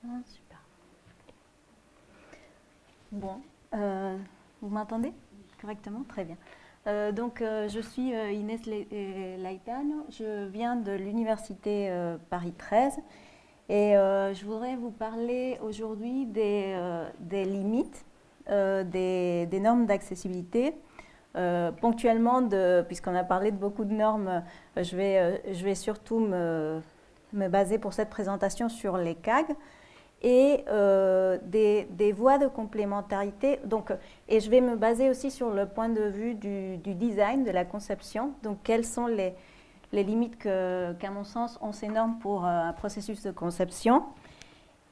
Ah, super. Bon, vous m'entendez correctement? Très bien. Je suis Inès Laitano, je viens de l'Université Paris 13 et je voudrais vous parler aujourd'hui des limites des normes d'accessibilité. Ponctuellement, puisqu'on a parlé de beaucoup de normes, je vais surtout me baser pour cette présentation sur les CAG et des voies de complémentarité. Donc, et je vais me baser aussi sur le point de vue du design, de la conception. Donc, quelles sont les limites qu'à mon sens, ont ces normes pour un processus de conception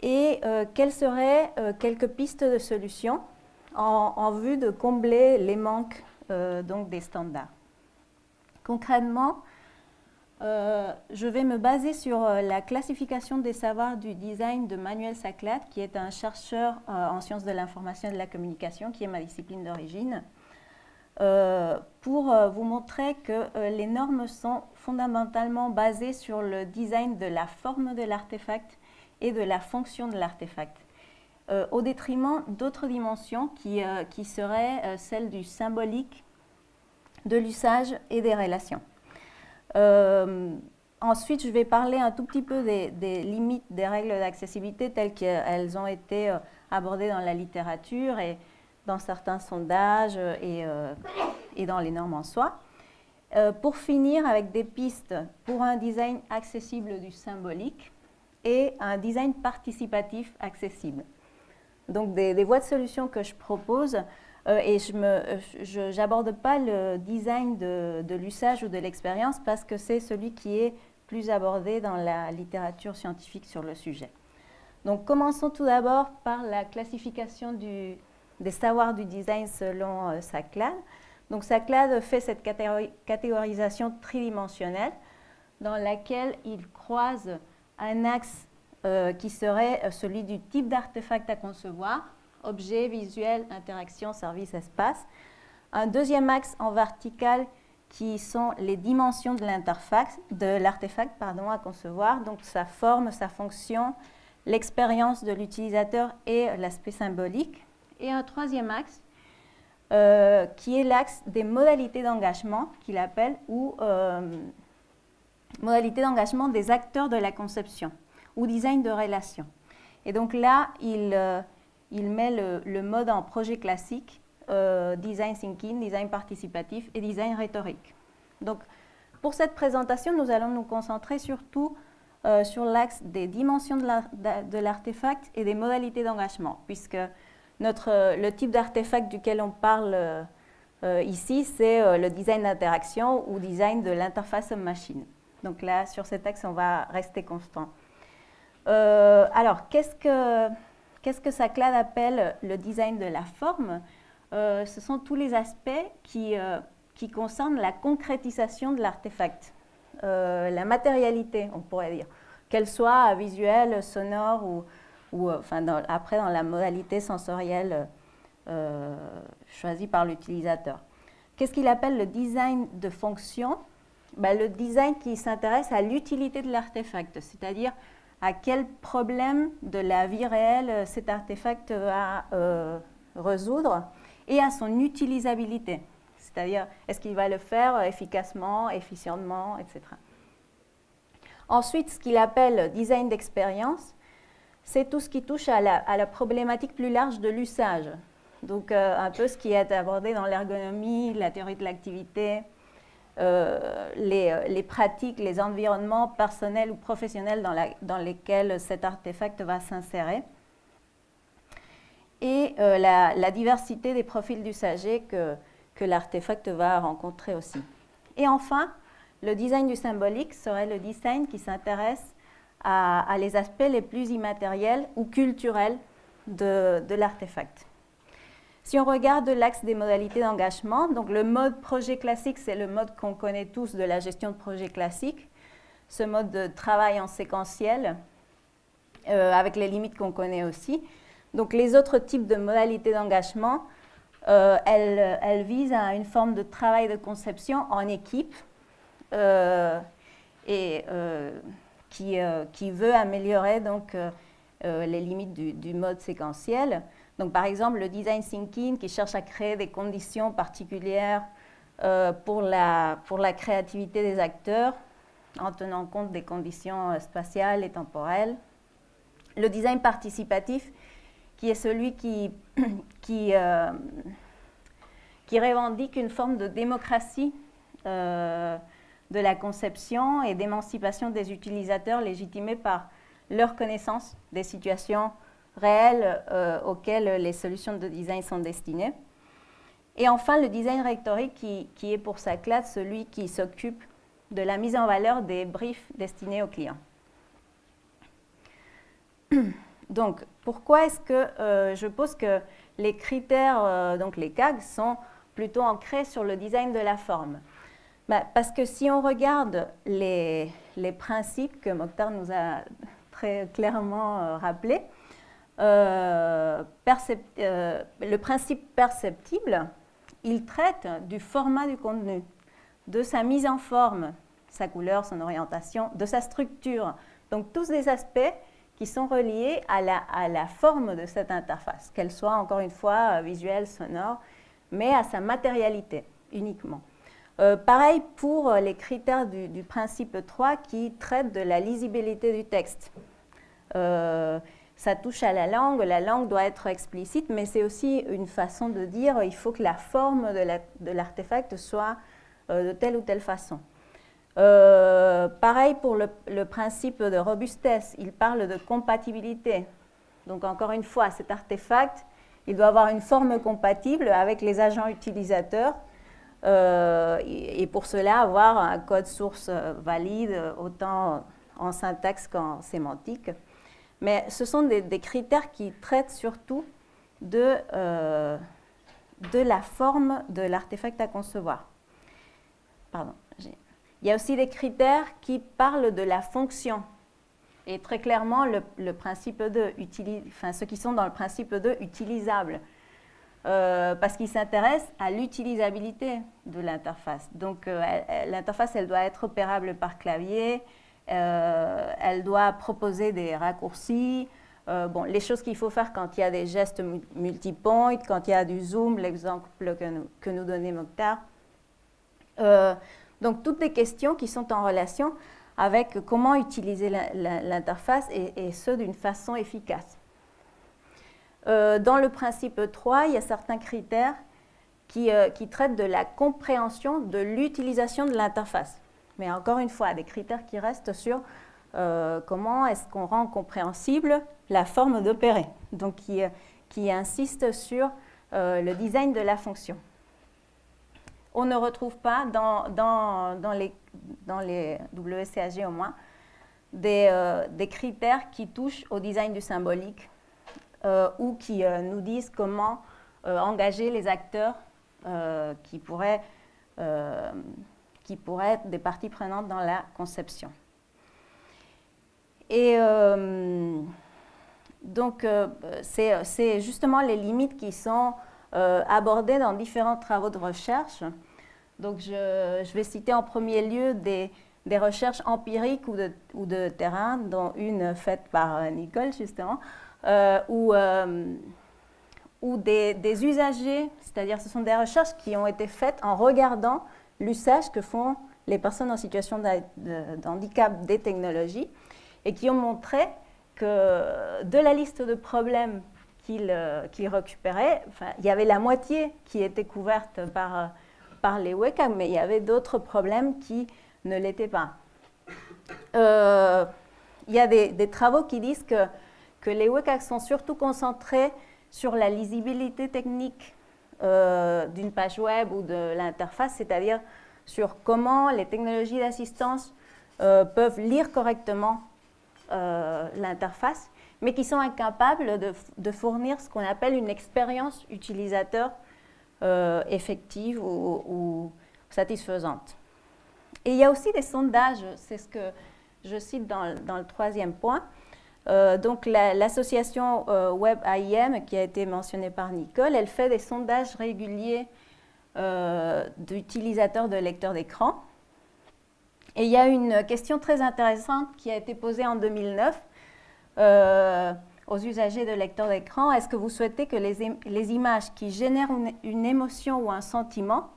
et quelles seraient quelques pistes de solutions en vue de combler les manques donc des standards. Concrètement, je vais me baser sur la classification des savoirs du design de Manuel Saclad, qui est un chercheur en sciences de l'information et de la communication, qui est ma discipline d'origine, pour vous montrer que les normes sont fondamentalement basées sur le design de la forme de l'artefact et de la fonction de l'artefact, au détriment d'autres dimensions qui seraient celles du symbolique, de l'usage et des relations. Ensuite, je vais parler un tout petit peu des limites des règles d'accessibilité telles qu'elles ont été abordées dans la littérature et dans certains sondages et dans les normes en soi. Pour finir avec des pistes pour un design accessible du symbolique et un design participatif accessible. Donc des voies de solution que je propose et je n'aborde pas le design de l'usage ou de l'expérience parce que c'est celui qui est plus abordé dans la littérature scientifique sur le sujet. Donc commençons tout d'abord par la classification des savoirs du design selon Saclad. Donc Saclad fait cette catégorisation tridimensionnelle dans laquelle il croise un axe qui serait celui du type d'artefact à concevoir, objet, visuel, interaction, service, espace. Un deuxième axe en vertical qui sont les dimensions de l'artefact à concevoir, donc sa forme, sa fonction, l'expérience de l'utilisateur et l'aspect symbolique. Et un troisième axe qui est l'axe des modalités d'engagement, qu'il appelle, ou modalités d'engagement des acteurs de la conception, ou design de relation. Et donc là, il met le mode en projet classique, design thinking, design participatif et design rhétorique. Donc, pour cette présentation, nous allons nous concentrer surtout sur l'axe des dimensions de l'artefact et des modalités d'engagement, puisque le type d'artefact duquel on parle ici, c'est le design d'interaction ou design de l'interface homme-machine. Donc là, sur cet axe, on va rester constant. Alors, qu'est-ce que Saclad appelle le design de la forme? Ce sont tous les aspects qui concernent la concrétisation de l'artefact, la matérialité, on pourrait dire, qu'elle soit visuelle, sonore ou enfin après dans la modalité sensorielle choisie par l'utilisateur. Qu'est-ce qu'il appelle le design de fonction? Le design qui s'intéresse à l'utilité de l'artefact, c'est-à-dire à quel problème de la vie réelle cet artefact va résoudre et à son utilisabilité, c'est-à-dire est-ce qu'il va le faire efficacement, efficiemment, etc. Ensuite, ce qu'il appelle design d'expérience, c'est tout ce qui touche à la problématique plus large de l'usage. Donc un peu ce qui est abordé dans l'ergonomie, la théorie de l'activité, les pratiques, les environnements personnels ou professionnels dans lesquels cet artefact va s'insérer. Et la diversité des profils d'usagers que l'artefact va rencontrer aussi. Et enfin, le design du symbolique serait le design qui s'intéresse à les aspects les plus immatériels ou culturels de l'artefact. Si on regarde l'axe des modalités d'engagement, donc le mode projet classique, c'est le mode qu'on connaît tous de la gestion de projet classique, ce mode de travail en séquentiel, avec les limites qu'on connaît aussi. Donc les autres types de modalités d'engagement, elles visent à une forme de travail de conception en équipe qui veut améliorer donc, les limites du mode séquentiel. Donc, par exemple, le design thinking qui cherche à créer des conditions particulières pour la créativité des acteurs en tenant compte des conditions spatiales et temporelles. Le design participatif qui est celui qui revendique une forme de démocratie de la conception et d'émancipation des utilisateurs légitimés par leur connaissance des situations réelles auxquelles les solutions de design sont destinées. Et enfin, le design rhétorique qui est pour sa classe celui qui s'occupe de la mise en valeur des briefs destinés aux clients. Donc, pourquoi est-ce que je pose que les critères, donc les CAG, sont plutôt ancrés sur le design de la forme? Parce que si on regarde les principes que Mokhtar nous a très clairement rappelés, le principe perceptible, il traite du format du contenu, de sa mise en forme, sa couleur, son orientation, de sa structure. Donc, tous des aspects qui sont reliés à la forme de cette interface, qu'elle soit, encore une fois, visuelle, sonore, mais à sa matérialité uniquement. Pareil pour les critères du principe 3 qui traitent de la lisibilité du texte. Ça touche à la langue doit être explicite, mais c'est aussi une façon de dire il faut que la forme de l'artefact soit de telle ou telle façon. Pareil pour le principe de robustesse, il parle de compatibilité. Donc encore une fois, cet artefact, il doit avoir une forme compatible avec les agents utilisateurs et pour cela avoir un code source valide, autant en syntaxe qu'en sémantique. Mais ce sont des critères qui traitent surtout de la forme de l'artefact à concevoir. Pardon. Il y a aussi des critères qui parlent de la fonction. Et très clairement, le principe 2, ceux qui sont dans le principe 2, utilisables. Parce qu'ils s'intéressent à l'utilisabilité de l'interface. Donc, l'interface, elle doit être opérable par clavier, elle doit proposer des raccourcis, les choses qu'il faut faire quand il y a des gestes multipoint, quand il y a du zoom, l'exemple que nous donnait Mokhtar. Donc, toutes des questions qui sont en relation avec comment utiliser l'interface et ce d'une façon efficace. Dans le principe 3, il y a certains critères qui traitent de la compréhension de l'utilisation de l'interface. Mais encore une fois, des critères qui restent sur comment est-ce qu'on rend compréhensible la forme d'opérer, donc qui insiste sur le design de la fonction. On ne retrouve pas dans les WCAG au moins des critères qui touchent au design du symbolique ou qui nous disent comment engager les acteurs qui pourraient être des parties prenantes dans la conception. Et donc, c'est justement les limites qui sont abordées dans différents travaux de recherche. Donc, je vais citer en premier lieu des recherches empiriques ou de terrain, dont une faite par Nicole, justement, où des usagers, c'est-à-dire ce sont des recherches qui ont été faites en regardant l'usage que font les personnes en situation de handicap des technologies et qui ont montré que de la liste de problèmes qu'ils récupéraient, il y avait la moitié qui était couverte par les WCAG, mais il y avait d'autres problèmes qui ne l'étaient pas. Il y a des travaux qui disent que les WCAG sont surtout concentrés sur la lisibilité technique d'une page web ou de l'interface, c'est-à-dire sur comment les technologies d'assistance peuvent lire correctement l'interface, mais qui sont incapables de fournir ce qu'on appelle une expérience utilisateur effective ou satisfaisante. Et il y a aussi des sondages, c'est ce que je cite dans le troisième point. Donc l'association Web AIM, qui a été mentionnée par Nicole, elle fait des sondages réguliers d'utilisateurs de lecteurs d'écran. Et il y a une question très intéressante qui a été posée en 2009 aux usagers de lecteurs d'écran, est-ce que vous souhaitez que les images qui génèrent une émotion ou un sentiment,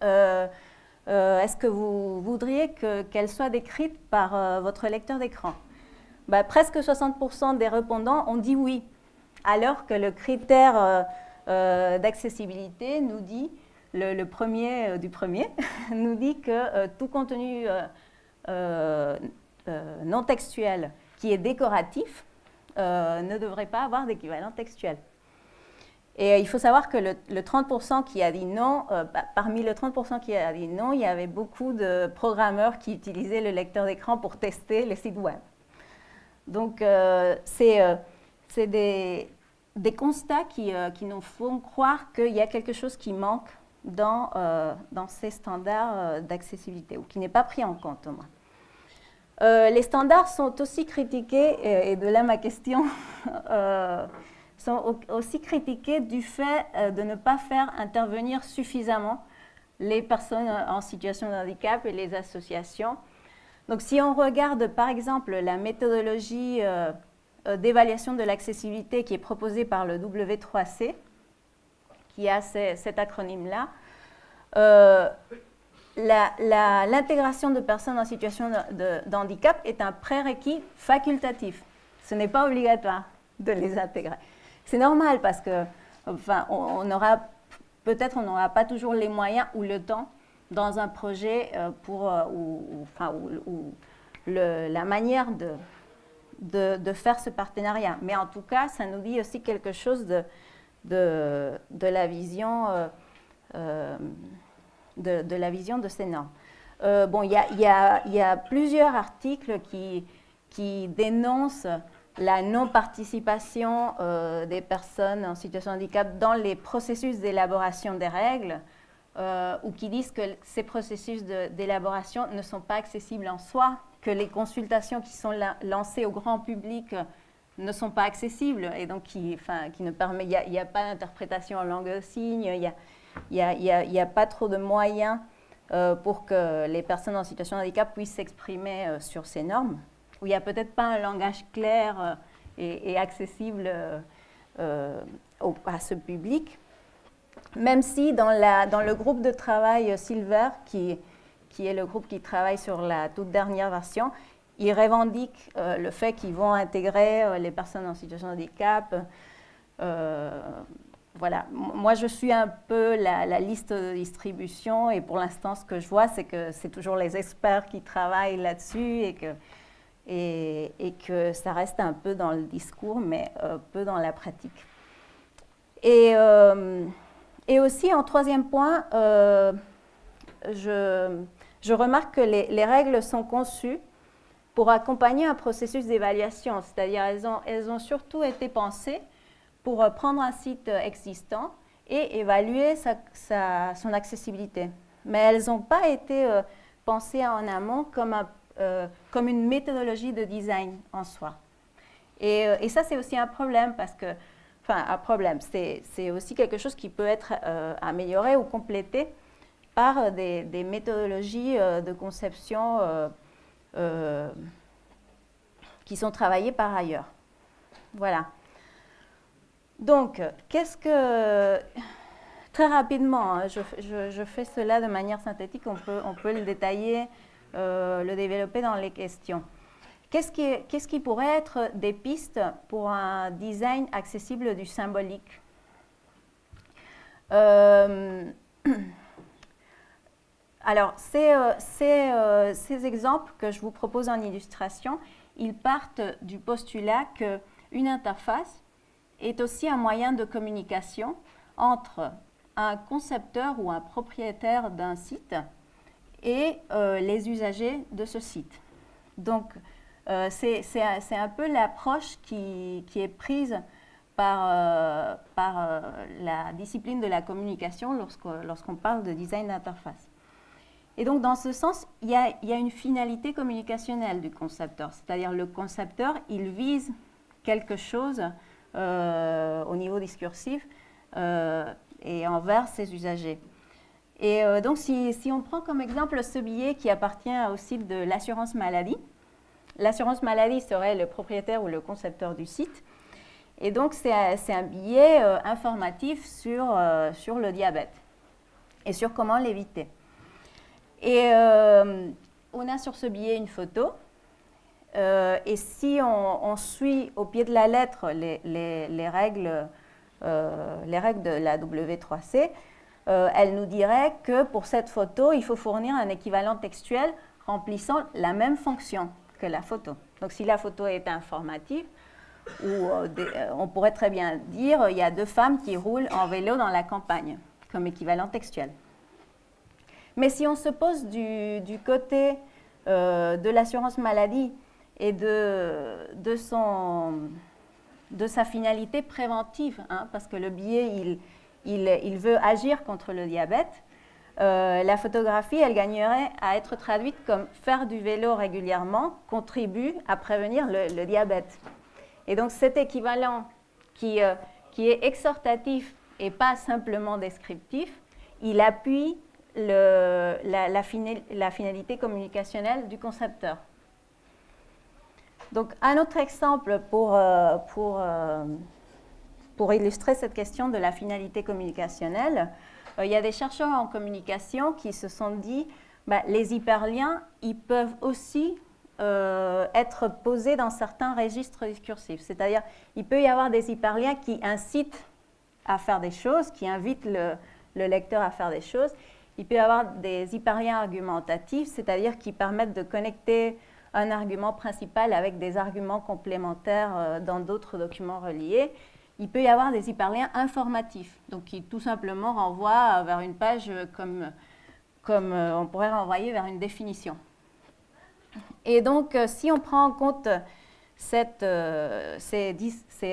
est-ce que vous voudriez qu'elles soient décrites par votre lecteur d'écran? Presque 60% des répondants ont dit oui, alors que le critère d'accessibilité nous dit, le premier du premier, nous dit que tout contenu non textuel qui est décoratif ne devrait pas avoir d'équivalent textuel. Et il faut savoir que le 30% qui a dit non, parmi le 30% qui a dit non, il y avait beaucoup de programmeurs qui utilisaient le lecteur d'écran pour tester les sites web. Donc, c'est des constats qui nous font croire qu'il y a quelque chose qui manque dans ces standards d'accessibilité, ou qui n'est pas pris en compte au moins. Les standards sont aussi critiqués, et de là ma question, sont aussi critiqués du fait de ne pas faire intervenir suffisamment les personnes en situation de handicap et les associations. Donc, si on regarde, par exemple, la méthodologie d'évaluation de l'accessibilité qui est proposée par le W3C, qui a cet acronyme-là, l'intégration de personnes en situation de handicap est un prérequis facultatif. Ce n'est pas obligatoire de les intégrer. C'est normal parce que, enfin, peut-être on n'aura pas toujours les moyens ou le temps dans un projet la manière de faire ce partenariat. Mais en tout cas, ça nous dit aussi quelque chose de la vision de ces normes. Bon, il y a plusieurs articles qui dénoncent la non-participation des personnes en situation de handicap dans les processus d'élaboration des règles, ou qui disent que ces processus d'élaboration ne sont pas accessibles en soi, que les consultations qui sont lancées au grand public ne sont pas accessibles, et donc qui ne permet, il n'y a pas d'interprétation en langue de signes, il n'y a pas trop de moyens pour que les personnes en situation de handicap puissent s'exprimer sur ces normes, où il n'y a peut-être pas un langage clair et accessible à ce public. Même si dans le groupe de travail Silver, qui est le groupe qui travaille sur la toute dernière version, ils revendiquent le fait qu'ils vont intégrer les personnes en situation de handicap. Voilà. Moi, je suis un peu la liste de distribution, et pour l'instant, ce que je vois, c'est que c'est toujours les experts qui travaillent là-dessus, et que ça reste un peu dans le discours, mais peu dans la pratique. Et aussi, en troisième point, je remarque que les règles sont conçues pour accompagner un processus d'évaluation, c'est-à-dire elles ont surtout été pensées pour prendre un site existant et évaluer son accessibilité. Mais elles n'ont pas été pensées en amont comme une méthodologie de design en soi. Et ça, c'est aussi un problème parce que, enfin, un problème, c'est aussi quelque chose qui peut être amélioré ou complété par des méthodologies de conception qui sont travaillées par ailleurs. Voilà. Donc, très rapidement, hein, je fais cela de manière synthétique, on peut le détailler, le développer dans les questions. Qu'est-ce qui pourrait être des pistes pour un design accessible du symbolique? Alors, ces exemples que je vous propose en illustration, ils partent du postulat qu'une interface est aussi un moyen de communication entre un concepteur ou un propriétaire d'un site et les usagers de ce site. Donc, c'est un peu l'approche qui est prise par la discipline de la communication lorsqu'on parle de design d'interface. Et donc, dans ce sens, il y a une finalité communicationnelle du concepteur, c'est-à-dire le concepteur, il vise quelque chose au niveau discursif et envers ses usagers. Et donc, si on prend comme exemple ce billet qui appartient au site de l'assurance maladie, l'assurance maladie serait le propriétaire ou le concepteur du site. Et donc, c'est un billet informatif sur le diabète et sur comment l'éviter. Et on a sur ce billet une photo. Et si on suit au pied de la lettre les règles de la W3C, elle nous dirait que pour cette photo, il faut fournir un équivalent textuel remplissant la même fonction que la photo. Donc, si la photo est informative, on pourrait très bien dire il y a 2 femmes qui roulent en vélo dans la campagne, comme équivalent textuel. Mais si on se pose du côté de l'assurance maladie et de sa finalité préventive, hein, parce que le billet, il veut agir contre le diabète, la photographie, elle gagnerait à être traduite comme « faire du vélo régulièrement contribue à prévenir le diabète ». Et donc cet équivalent qui est exhortatif et pas simplement descriptif, il appuie la finalité communicationnelle du concepteur. Donc un autre exemple pour illustrer cette question de la finalité communicationnelle, il y a des chercheurs en communication qui se sont dit les hyperliens, ils peuvent aussi être posés dans certains registres discursifs. C'est-à-dire, il peut y avoir des hyperliens qui incitent à faire des choses, qui invitent le lecteur à faire des choses. Il peut y avoir des hyperliens argumentatifs, c'est-à-dire qui permettent de connecter un argument principal avec des arguments complémentaires dans d'autres documents reliés. Il peut y avoir des hyperliens informatifs, donc qui tout simplement renvoient vers une page comme on pourrait renvoyer vers une définition. Et donc, si on prend en compte ces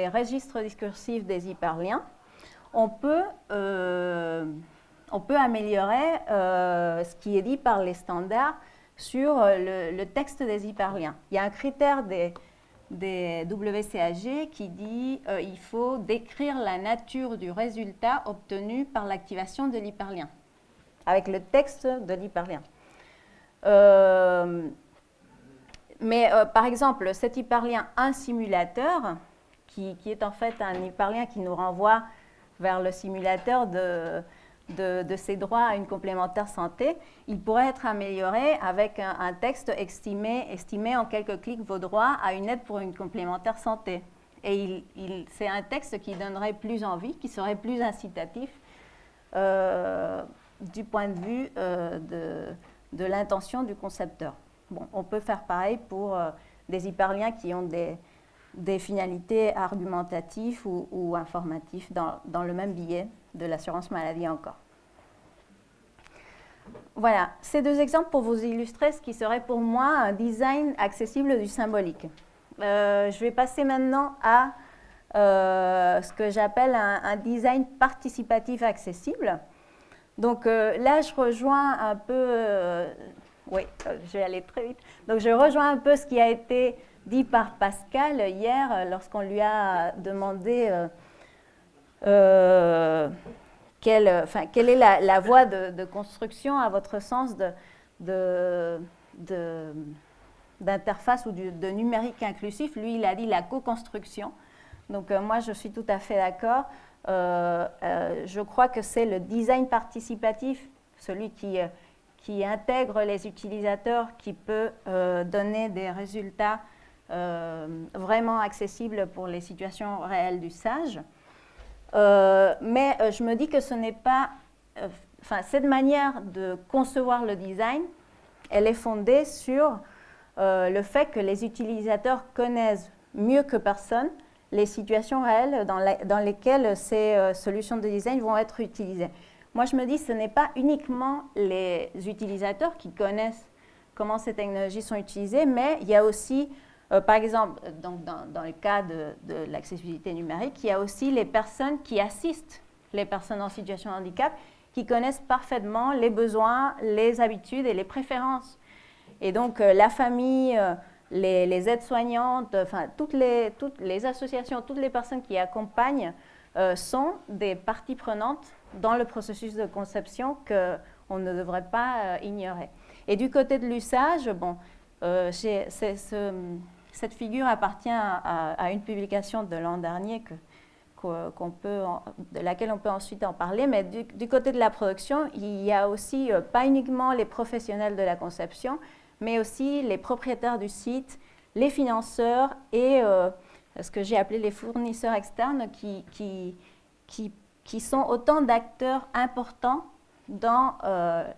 registres discursifs des hyperliens, on peut améliorer ce qui est dit par les standards sur le texte des hyperliens. Il y a un critère des WCAG qui dit qu'il faut décrire la nature du résultat obtenu par l'activation de l'hyperlien, avec le texte de l'hyperlien. Mais par exemple, cet hyperlien un simulateur, qui est en fait un hyperlien qui nous renvoie vers le simulateur de ses droits à une complémentaire santé, il pourrait être amélioré avec un texte estimé en quelques clics vos droits à une aide pour une complémentaire santé. Et c'est un texte qui donnerait plus envie, qui serait plus incitatif du point de vue de l'intention du concepteur. Bon, on peut faire pareil pour des hyperliens qui ont des finalités argumentatives ou informatives dans le même billet de l'assurance maladie encore. Voilà, ces 2 exemples pour vous illustrer ce qui serait pour moi un design accessible du symbolique. Je vais passer maintenant à ce que j'appelle un design participatif accessible. Donc là, je rejoins un peu... oui, je vais aller très vite. Donc je rejoins un peu ce qui a été dit par Pascal hier lorsqu'on lui a demandé quelle est la voie de construction, à votre sens, d'interface ou de numérique inclusif. Lui, il a dit la co-construction. Donc moi, je suis tout à fait d'accord. Je crois que c'est le design participatif, celui qui intègre les utilisateurs, qui peut donner des résultats vraiment accessibles pour les situations réelles d'usage. Mais je me dis que ce n'est pas... cette manière de concevoir le design, elle est fondée sur le fait que les utilisateurs connaissent mieux que personne les situations réelles dans lesquelles ces solutions de design vont être utilisées. Moi, je me dis que ce n'est pas uniquement les utilisateurs qui connaissent comment ces technologies sont utilisées, mais il y a aussi, par exemple, donc dans le cas de l'accessibilité numérique, il y a aussi les personnes qui assistent les personnes en situation de handicap, qui connaissent parfaitement les besoins, les habitudes et les préférences. Et donc, la famille, les aides-soignantes, toutes les associations, toutes les personnes qui accompagnent sont des parties prenantes dans le processus de conception qu'on ne devrait pas ignorer. Et du côté de l'usage, bon, cette figure appartient à une publication de l'an dernier de laquelle on peut ensuite en parler, mais du côté de la production, il y a aussi pas uniquement les professionnels de la conception, mais aussi les propriétaires du site, les financeurs et ce que j'ai appelé les fournisseurs externes qui sont autant d'acteurs importants dans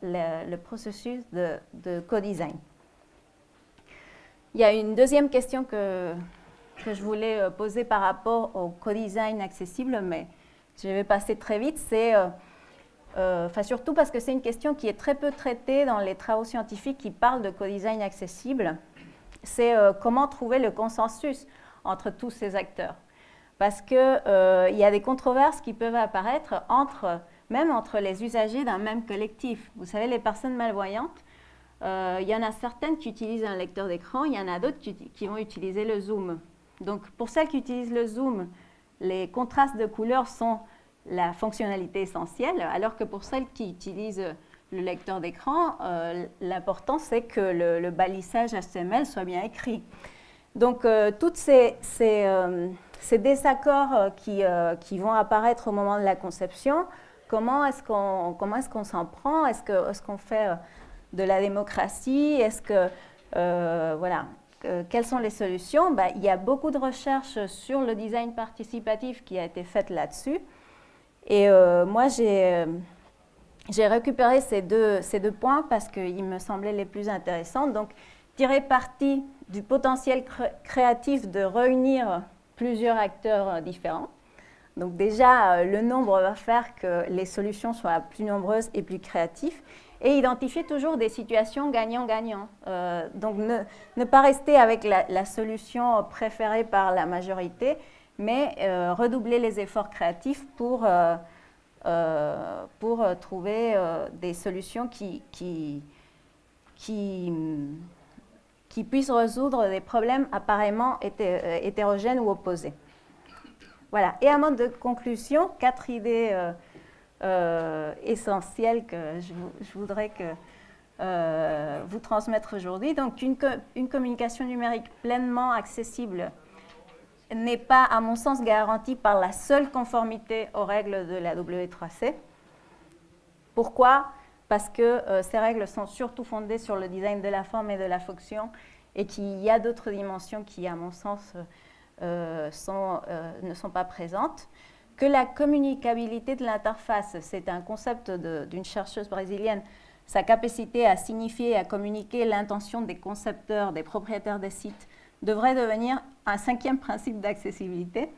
le processus de co-design. Il y a une deuxième question que je voulais poser par rapport au co-design accessible, mais je vais passer très vite. C'est surtout parce que c'est une question qui est très peu traitée dans les travaux scientifiques qui parlent de co-design accessible. C'est comment trouver le consensus entre tous ces acteurs. Parce qu'il y a des controverses qui peuvent apparaître même entre les usagers d'un même collectif. Vous savez, les personnes malvoyantes, il y en a certaines qui utilisent un lecteur d'écran, il y en a d'autres qui vont utiliser le zoom. Donc, pour celles qui utilisent le zoom, les contrastes de couleurs sont la fonctionnalité essentielle, alors que pour celles qui utilisent le lecteur d'écran, l'important, c'est que le balisage HTML soit bien écrit. Donc, tous ces désaccords qui vont apparaître au moment de la conception, comment est-ce qu'on s'en prend? Est-ce qu'on fait de la démocratie? Quelles sont les solutions? Il y a beaucoup de recherches sur le design participatif qui a été faite là-dessus. Et moi, j'ai récupéré ces deux points parce qu'ils me semblaient les plus intéressants. Donc, tirer parti du potentiel créatif de réunir plusieurs acteurs différents. Donc déjà, le nombre va faire que les solutions soient plus nombreuses et plus créatives. Et identifier toujours des situations gagnant-gagnant. Donc ne pas rester avec la solution préférée par la majorité, mais redoubler les efforts créatifs pour trouver des solutions qui puissent résoudre des problèmes apparemment hétérogènes ou opposés. Voilà. Et à mode de conclusion, 4 idées essentielles que je voudrais vous transmettre aujourd'hui. Donc, une communication numérique pleinement accessible n'est pas, à mon sens, garantie par la seule conformité aux règles de la W3C. Pourquoi? Parce que ces règles sont surtout fondées sur le design de la forme et de la fonction et qu'il y a d'autres dimensions qui, à mon sens, ne sont pas présentes. Que la communicabilité de l'interface, c'est un concept d'une chercheuse brésilienne, sa capacité à signifier et à communiquer l'intention des concepteurs, des propriétaires des sites, devrait devenir un 5e principe d'accessibilité.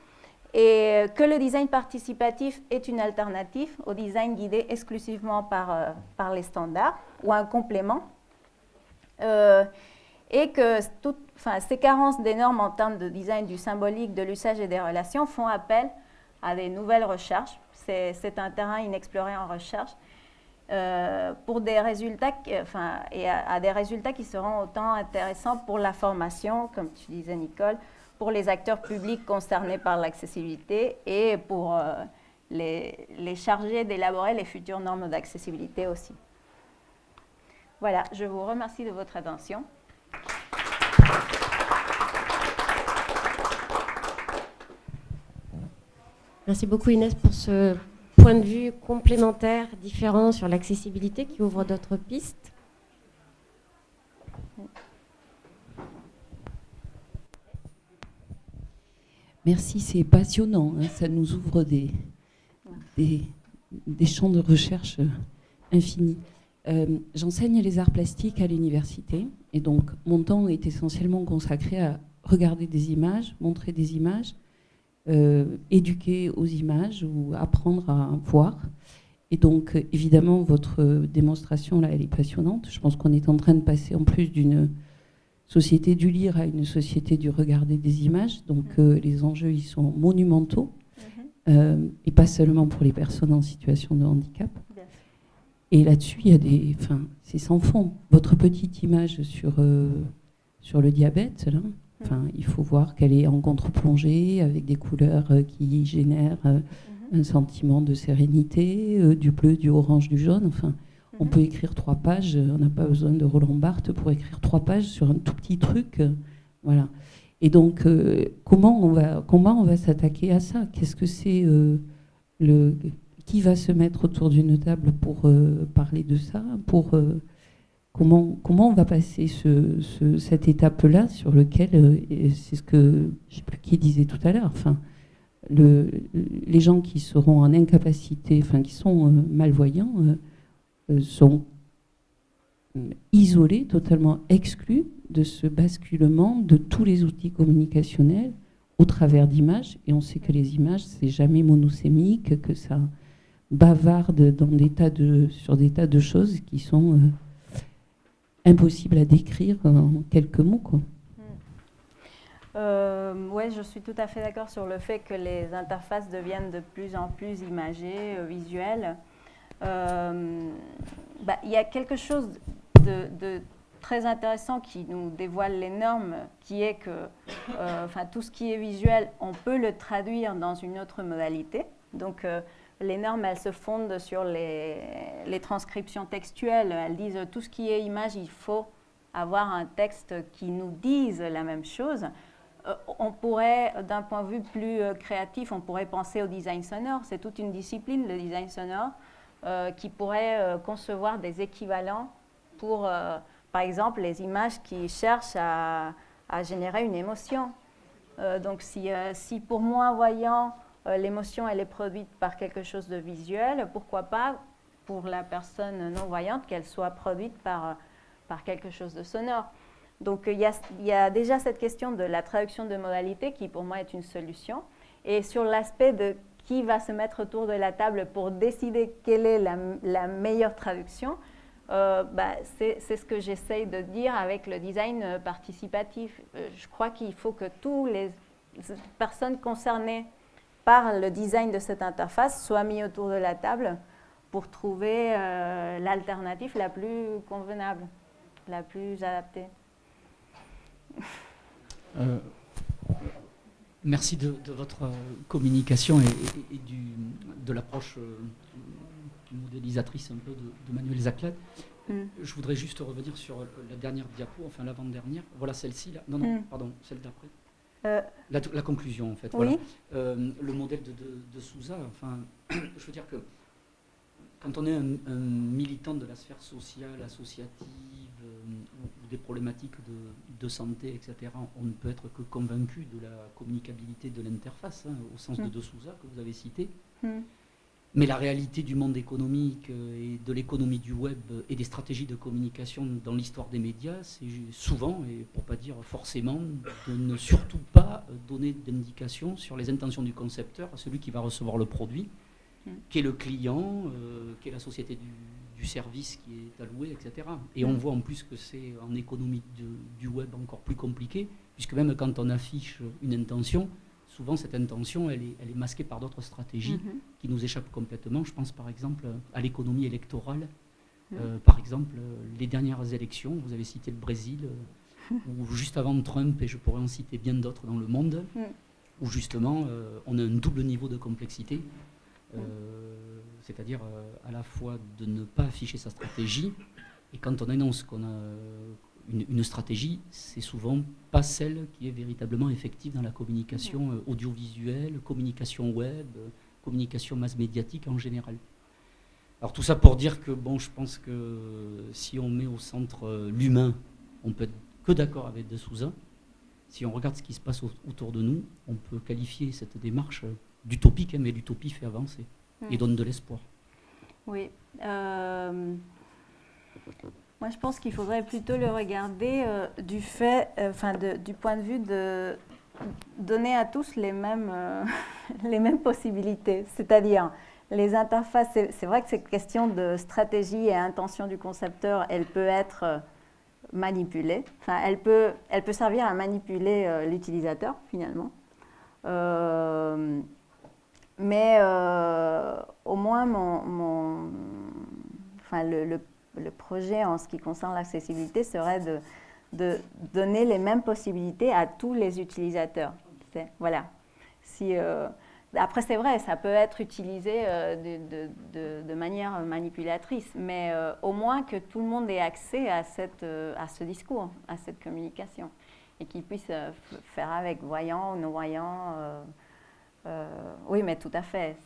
Et que le design participatif est une alternative au design guidé exclusivement par les standards ou un complément. Et que ces carences des normes en termes de design du symbolique, de l'usage et des relations font appel à des nouvelles recherches. C'est un terrain inexploré en recherche pour des résultats, à des résultats qui seront autant intéressants pour la formation, comme tu disais Nicole, pour les acteurs publics concernés par l'accessibilité et pour les chargés d'élaborer les futures normes d'accessibilité aussi. Voilà, je vous remercie de votre attention. Merci beaucoup Inès pour ce point de vue complémentaire, différent sur l'accessibilité qui ouvre d'autres pistes. Merci, c'est passionnant, hein, ça nous ouvre des champs de recherche infinis. J'enseigne les arts plastiques à l'université et donc mon temps est essentiellement consacré à regarder des images, montrer des images, éduquer aux images ou apprendre à voir. Et donc évidemment votre démonstration là elle est passionnante. Je pense qu'on est en train de passer en plus d'une société du lire à une société du regarder des images. Donc les enjeux ils sont monumentaux et pas seulement pour les personnes en situation de handicap. Et là-dessus, il y a c'est sans fond. Votre petite image sur le diabète, là, il faut voir qu'elle est en contre-plongée, avec des couleurs qui génèrent un sentiment de sérénité, du bleu, du orange, du jaune. Enfin, On peut écrire 3 pages, on n'a pas besoin de Roland Barthes pour écrire 3 pages sur un tout petit truc. Voilà. Et donc, comment on va s'attaquer à ça? Qu'est-ce que c'est qui va se mettre autour d'une table pour parler de ça? Comment on va passer cette étape-là sur lequel, c'est ce que, je ne sais plus qui disait tout à l'heure, enfin, les gens qui seront en incapacité, enfin qui sont malvoyants, sont isolés, totalement exclus de ce basculement de tous les outils communicationnels au travers d'images. Et on sait que les images, c'est jamais monosémique, que ça bavarde sur des tas de choses qui sont impossibles à décrire en quelques mots, quoi. Oui, je suis tout à fait d'accord sur le fait que les interfaces deviennent de plus en plus imagées, visuelles. Il y a quelque chose de très intéressant qui nous dévoile les normes, qui est que tout ce qui est visuel, on peut le traduire dans une autre modalité. Donc, les normes, elles se fondent sur les transcriptions textuelles. Elles disent tout ce qui est image, il faut avoir un texte qui nous dise la même chose. On pourrait, d'un point de vue plus créatif, on pourrait penser au design sonore. C'est toute une discipline, le design sonore, qui pourrait concevoir des équivalents pour, par exemple, les images qui cherchent à générer une émotion. Donc, si pour moi, voyant, l'émotion, elle est produite par quelque chose de visuel, pourquoi pas, pour la personne non-voyante, qu'elle soit produite par quelque chose de sonore. Donc, il y a déjà cette question de la traduction de modalité qui, pour moi, est une solution. Et sur l'aspect de qui va se mettre autour de la table pour décider quelle est la meilleure traduction, c'est ce que j'essaye de dire avec le design participatif. Je crois qu'il faut que toutes les personnes concernées par le design de cette interface soient mises autour de la table pour trouver l'alternative la plus convenable, la plus adaptée. Merci de votre communication et de l'approche modélisatrice un peu de Manuel Zaclade. Je voudrais juste revenir sur la dernière diapo, enfin l'avant-dernière. Voilà celle-ci. Là. Non, pardon, celle d'après. La conclusion, en fait. Oui. Voilà. Le modèle de Sousa, enfin, je veux dire que quand on est un militant de la sphère sociale, associative, ou des problématiques de santé, etc., on ne peut être que convaincu de la communicabilité de l'interface, au sens de Sousa que vous avez cité. Mais la réalité du monde économique et de l'économie du web et des stratégies de communication dans l'histoire des médias, c'est souvent, et pour ne pas dire forcément, de ne surtout pas donner d'indications sur les intentions du concepteur, celui qui va recevoir le produit, qui est le client, qui est la société du service qui est alloué, etc. Et on voit en plus que c'est en économie du web encore plus compliqué, puisque même quand on affiche une intention, souvent cette intention, elle est masquée par d'autres stratégies qui nous échappent complètement. Je pense par exemple à l'économie électorale. Par exemple, les dernières élections, vous avez cité le Brésil, ou juste avant Trump, et je pourrais en citer bien d'autres dans le monde, où justement on a un double niveau de complexité. C'est-à-dire à la fois de ne pas afficher sa stratégie, et quand on annonce qu'on a une stratégie, c'est souvent pas celle qui est véritablement effective dans la communication audiovisuelle, communication web, communication mass médiatique en général. Alors tout ça pour dire que bon, je pense que si on met au centre l'humain, on peut être que d'accord avec De Souza. Si on regarde ce qui se passe autour de nous, on peut qualifier cette démarche d'utopique, mais l'utopie fait avancer et donne de l'espoir. Oui. Moi, je pense qu'il faudrait plutôt le regarder du point de vue de donner à tous les mêmes possibilités. C'est-à-dire, les interfaces, c'est vrai que cette question de stratégie et intention du concepteur, elle peut être manipulée. Enfin, elle peut servir à manipuler l'utilisateur, finalement. Mais au moins, le projet en ce qui concerne l'accessibilité serait de donner les mêmes possibilités à tous les utilisateurs. Voilà. Si après, c'est vrai, ça peut être utilisé de manière manipulatrice, mais au moins que tout le monde ait accès à ce discours, à cette communication, et qu'il puisse faire avec, voyants ou non-voyants. Oui, mais tout à fait.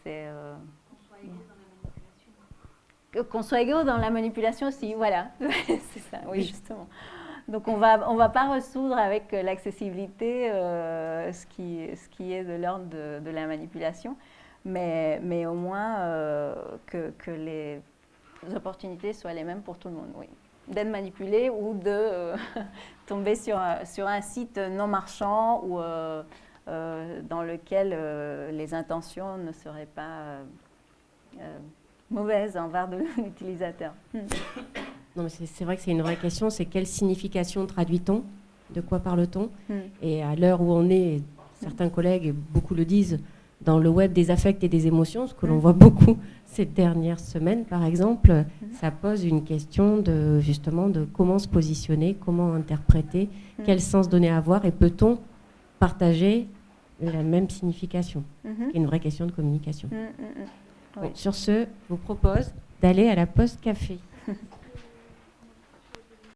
Qu'on soit égaux dans la manipulation aussi, voilà. C'est ça, oui, justement. Donc on va pas résoudre avec l'accessibilité ce qui est de l'ordre de la manipulation, mais au moins que les opportunités soient les mêmes pour tout le monde, oui. D'être manipulé ou de tomber sur un site non marchand ou dans lequel les intentions ne seraient pas mauvaises envers de l'utilisateur. Non, mais c'est vrai que c'est une vraie question, c'est quelle signification traduit-on? De quoi parle-t-on? Et à l'heure où on est, certains collègues, et beaucoup le disent, dans le web des affects et des émotions, ce que l'on voit beaucoup ces dernières semaines, par exemple, ça pose une question justement de comment se positionner, comment interpréter, quel sens donner à avoir, et peut-on partager la même signification, qui est une vraie question de communication. Oui. Bon, sur ce, je vous propose d'aller à la pause café.